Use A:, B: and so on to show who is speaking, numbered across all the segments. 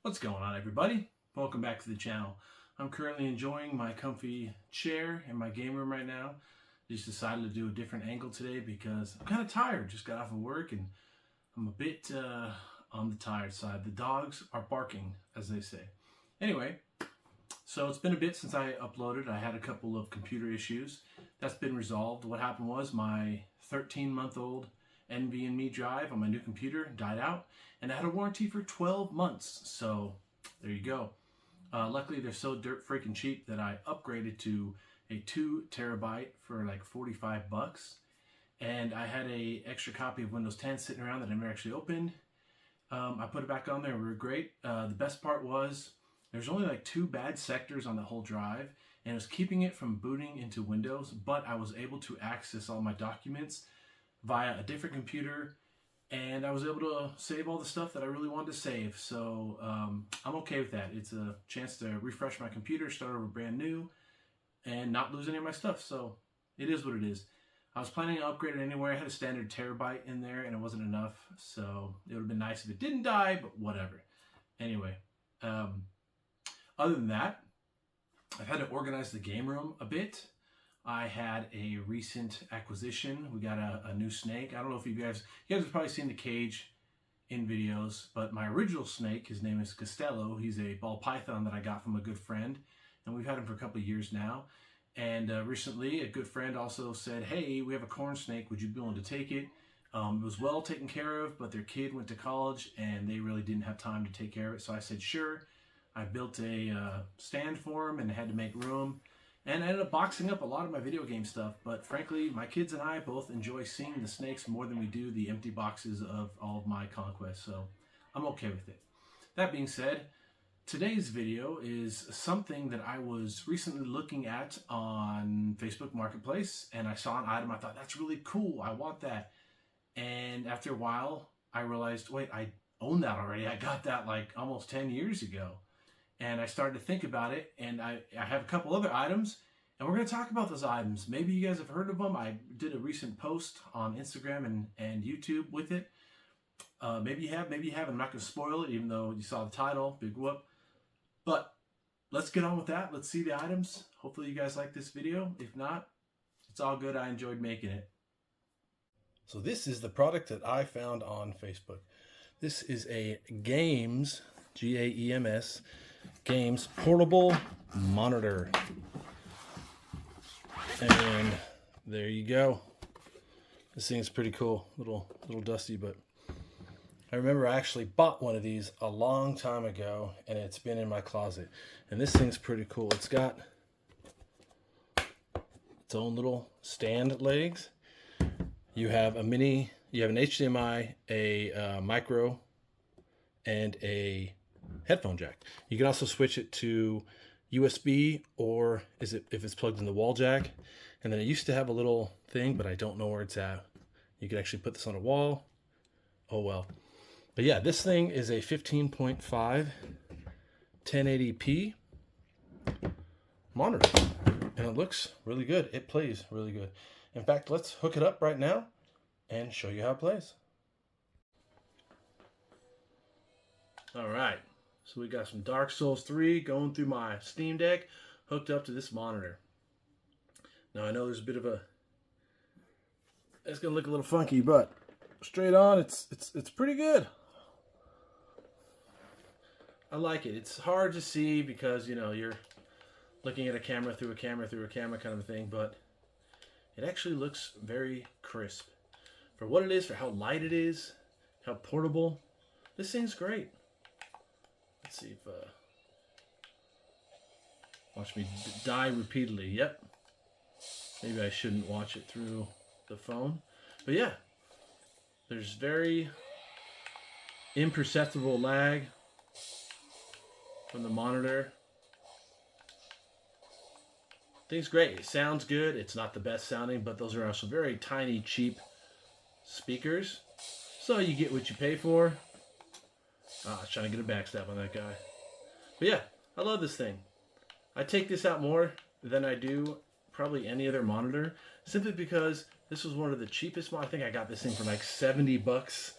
A: What's going on, everybody? Welcome back to the channel. I'm currently enjoying my comfy chair in my game room right now. Just decided to do a different angle today because I'm kind of tired. Just got off of work and I'm a bit on the tired side. The dogs are barking, as they say. Anyway, so it's been a bit since I uploaded. I had a couple of computer issues. That's been resolved. What happened was my 13-month-old NVMe drive on my new computer died out, and I had a warranty for 12 months. So there you go. Luckily, they're so dirt freaking cheap that I upgraded to a 2 terabyte for like 45 bucks. And I had a extra copy of Windows 10 sitting around that I never actually opened. I put it back on there and we were great. The best part was there's only like 2 bad sectors on the whole drive, and it was keeping it from booting into Windows, but I was able to access all my documents via a different computer, and I was able to save all the stuff that I really wanted to save. So I'm okay with that. It's a chance to refresh my computer, start over brand new, and not lose any of my stuff. So it is what it is. I was planning to upgrade it anyway. I had a standard terabyte in there and it wasn't enough, so it would have been nice if it didn't die, but whatever. Anyway, other than that, I've had to organize the game room a bit. I had a recent acquisition. We got a new snake. I don't know if you guys have probably seen the cage in videos, but my original snake, his name is Costello. He's a ball python that I got from a good friend, and we've had him for a couple of years now. And recently, a good friend also said, hey, we have a corn snake. Would you be willing to take it? It was well taken care of, but their kid went to college, and they really didn't have time to take care of it. So I said, sure. I built a stand for him and had to make room. And I ended up boxing up a lot of my video game stuff, but frankly, my kids and I both enjoy seeing the snakes more than we do the empty boxes of all of my conquests, so I'm okay with it. That being said, today's video is something that I was recently looking at on Facebook Marketplace, and I saw an item. I thought, that's really cool, I want that. And after a while, I realized, wait, I own that already. I got that like almost 10 years ago. And I started to think about it, and I have a couple other items, and we're going to talk about those items. Maybe you guys have heard of them. I did a recent post on Instagram and YouTube with it. Maybe you have, maybe you haven't. I'm not going to spoil it, even though you saw the title, big whoop. But let's get on with that. Let's see the items. Hopefully you guys like this video. If not, it's all good. I enjoyed making it. So this is the product that I found on Facebook. This is a Gaems, G-A-E-M-S, Gaems portable monitor. And there you go. This thing's pretty cool. Little dusty, but I remember I actually bought one of these a long time ago, and it's been in my closet. And this thing's pretty cool. It's got its own little stand legs. You have an HDMI, a micro, and a headphone jack. You can also switch it to USB, or if it's plugged in the wall jack. And then it used to have a little thing, but I don't know where it's at. You could actually put this on a wall. Oh well. But yeah, this thing is a 15.5 1080p monitor, and it looks really good. It plays really good. In fact, let's hook it up right now and show you how it plays. All right. So we got some Dark Souls 3 going through my Steam Deck, hooked up to this monitor. Now I know there's a bit of it's gonna look a little funky, but straight on, it's pretty good. I like it. It's hard to see because, you know, you're looking at a camera through a camera through a camera kind of a thing, but it actually looks very crisp. For what it is, for how light it is, how portable, this thing's great. Let's see if, watch me die repeatedly. Yep. Maybe I shouldn't watch it through the phone. But yeah, there's very imperceptible lag from the monitor. Thing's great. It sounds good. It's not the best sounding, but those are also very tiny, cheap speakers. So you get what you pay for. I was trying to get a backstab on that guy. But yeah, I love this thing. I take this out more than I do probably any other monitor, simply because this was one of the cheapest. I think I got this thing for like 70 bucks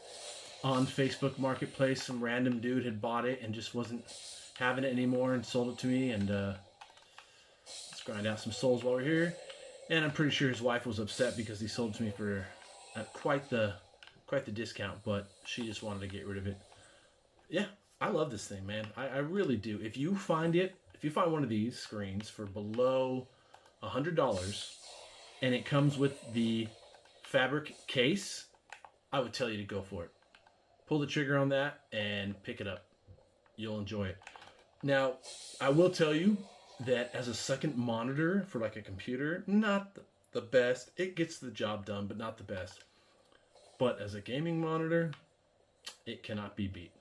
A: on Facebook Marketplace. Some random dude had bought it and just wasn't having it anymore and sold it to me. And let's grind out some souls while we're here. And I'm pretty sure his wife was upset because he sold it to me for quite the discount, but she just wanted to get rid of it. Yeah, I love this thing, man. I really do. If you find one of these screens for below $100 and it comes with the fabric case, I would tell you to go for it. Pull the trigger on that and pick it up. You'll enjoy it. Now, I will tell you that as a second monitor for like a computer, not the best. It gets the job done, but not the best. But as a gaming monitor, it cannot be beat.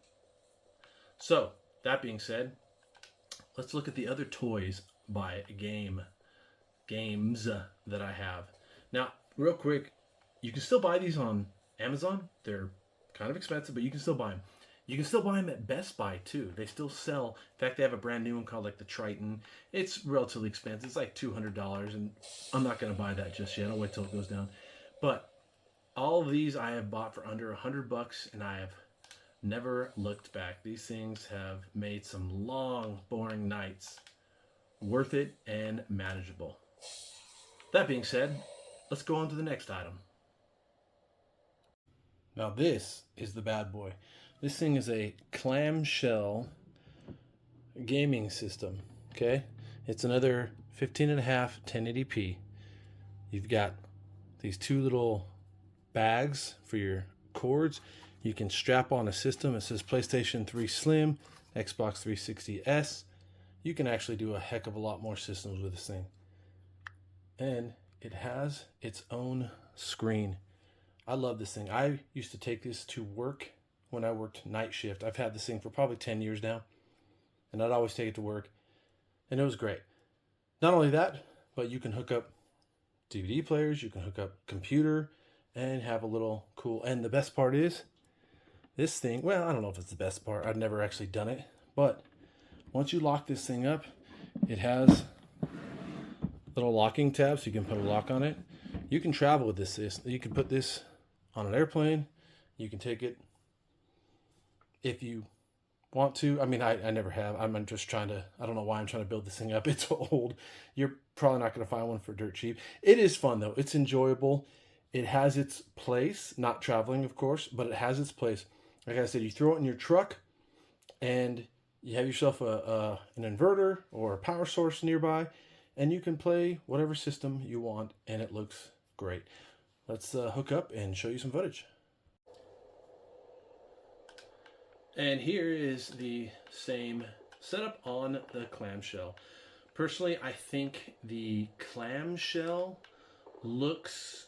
A: So, that being said, let's look at the other toys by Gaems that I have. Now, real quick, you can still buy these on Amazon. They're kind of expensive, but you can still buy them. You can still buy them at Best Buy too. They still sell. In fact, they have a brand new one called like the Triton. It's relatively expensive. It's like $200, and I'm not going to buy that just yet. I'll wait till it goes down. But all of these I have bought for under $100, and I have never looked back. These things have made some long, boring nights worth it and manageable. That being said, let's go on to the next item. Now this is the bad boy. This thing is a clamshell gaming system, okay? It's another 15.5 1080p. You've got these two little bags for your cords. You can strap on a system. It says PlayStation 3 Slim, Xbox 360S. You can actually do a heck of a lot more systems with this thing. And it has its own screen. I love this thing. I used to take this to work when I worked night shift. I've had this thing for probably 10 years now, and I'd always take it to work, and it was great. Not only that, but you can hook up DVD players, you can hook up computer, and have a little cool, and the best part is, this thing, well, I don't know if it's the best part. I've never actually done it, but once you lock this thing up, it has little locking tabs, so you can put a lock on it. You can travel with this. You can put this on an airplane. You can take it if you want to. I mean, I never have. I'm just trying to, I don't know why I'm trying to build this thing up. It's old. You're probably not going to find one for dirt cheap. It is fun though. It's enjoyable. It has its place, not traveling of course, but it has its place. Like I said, you throw it in your truck and you have yourself an inverter or a power source nearby, and you can play whatever system you want, and it looks great. Let's hook up and show you some footage. And here is the same setup on the clamshell. Personally, I think the clamshell looks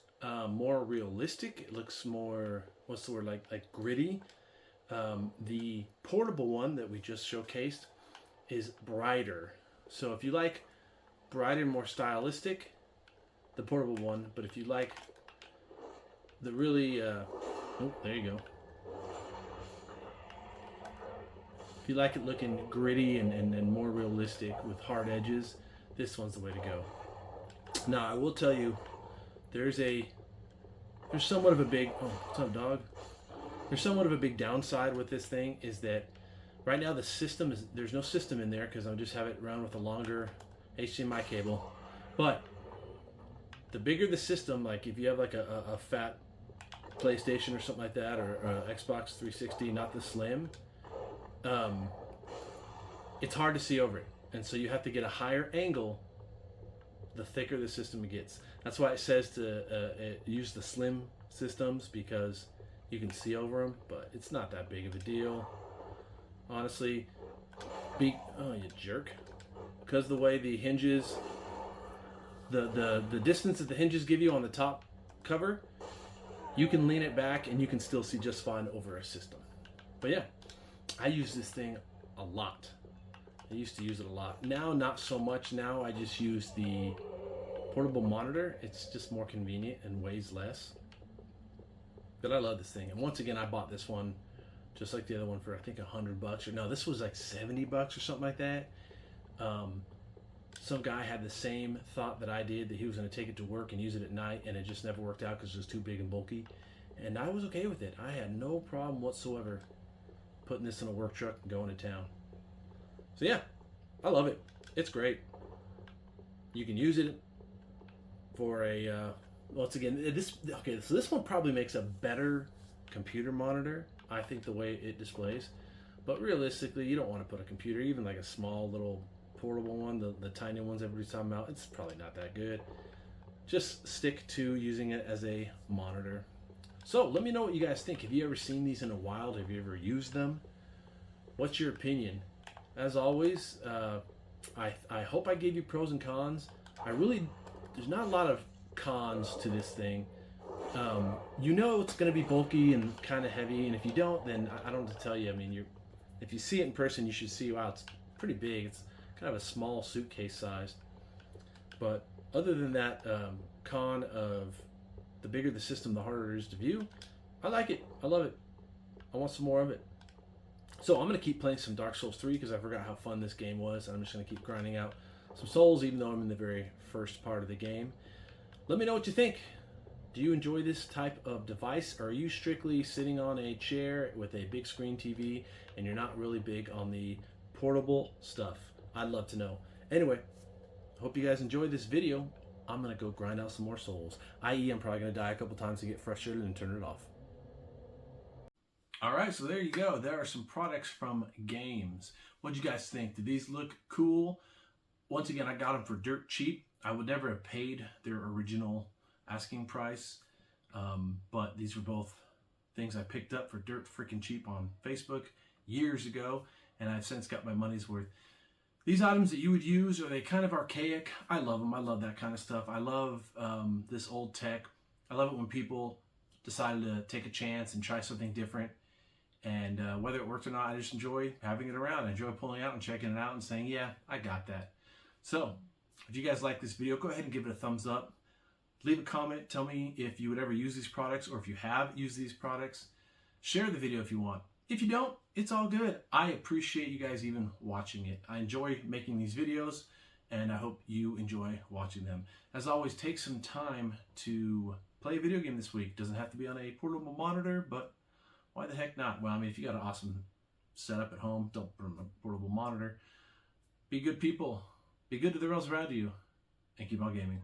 A: more realistic. It looks more, what's the word, like gritty. The portable one that we just showcased is brighter. So if you like brighter, more stylistic, the portable one. But if you like the really, oh, there you go. If you like it looking gritty and more realistic with hard edges, this one's the way to go. Now, I will tell you, there's somewhat of a big, oh, what's up, dog? There's somewhat of a big downside with this thing is that right now the system is, there's no system in there because I just have it run with a longer HDMI cable. But the bigger the system, like if you have like a fat PlayStation or something like that, or Xbox 360, not the Slim, it's hard to see over it. And so you have to get a higher angle the thicker the system gets. That's why it says to use the Slim systems, because you can see over them, but it's not that big of a deal. Honestly, oh, you jerk. Because the way the hinges, the distance that the hinges give you on the top cover, you can lean it back and you can still see just fine over a system. But yeah, I use this thing a lot. I used to use it a lot. Now, not so much. Now I just use the portable monitor. It's just more convenient and weighs less. But I love this thing. And once again, I bought this one just like the other one for I think $100, or no, this was like $70 or something like that. Some guy had the same thought that I did, that he was going to take it to work and use it at night, and it just never worked out because it was too big and bulky. and I was okay with it. I had no problem whatsoever putting this in a work truck and going to town. So yeah, I love it. It's great. You can use it for a once again, so this one probably makes a better computer monitor, I think, the way it displays. But realistically, you don't want to put a computer, even like a small little portable one, the tiny ones everybody's talking about, it's probably not that good. Just stick to using it as a monitor. So let me know what you guys think. Have you ever seen these in the wild? Have you ever used them? What's your opinion? As always, I hope I gave you pros and cons. There's not a lot of cons to this thing. You know it's going to be bulky and kind of heavy, and if you don't, then I don't have to tell you. I mean, if you see it in person, you should see, wow, it's pretty big. It's kind of a small suitcase size. But other than that con of the bigger the system, the harder it is to view, I like it. I love it. I want some more of it. So I'm going to keep playing some Dark Souls 3 because I forgot how fun this game was. I'm just going to keep grinding out some souls, even though I'm in the very first part of the game. Let me know what you think. Do you enjoy this type of device, or are you strictly sitting on a chair with a big screen TV and you're not really big on the portable stuff? I'd love to know. Anyway, hope you guys enjoyed this video. I'm going to go grind out some more souls, i.e. I'm probably going to die a couple times to get frustrated and turn it off. All right, so there you go. There are some products from Gaems. What do you guys think? Do these look cool? Once again, I got them for dirt cheap. I would never have paid their original asking price, but these were both things I picked up for dirt freaking cheap on Facebook years ago, and I've since got my money's worth. These items that you would use, are they kind of archaic? I love them. I love that kind of stuff. I love this old tech. I love it when people decided to take a chance and try something different. And whether it worked or not, I just enjoy having it around. I enjoy pulling it out and checking it out and saying, yeah, I got that. So if you guys like this video, go ahead and give it a thumbs up. Leave a comment. Tell me if you would ever use these products, or if you have used these products. Share the video if you want. If you don't, it's all good. I appreciate you guys even watching it. I enjoy making these videos, and I hope you enjoy watching them. As always, take some time to play a video game this week. Doesn't have to be on a portable monitor, but why the heck not? Well, I mean, if you got an awesome setup at home, don't put on a portable monitor. Be good people. Be good to the girls around you, and keep on gaming.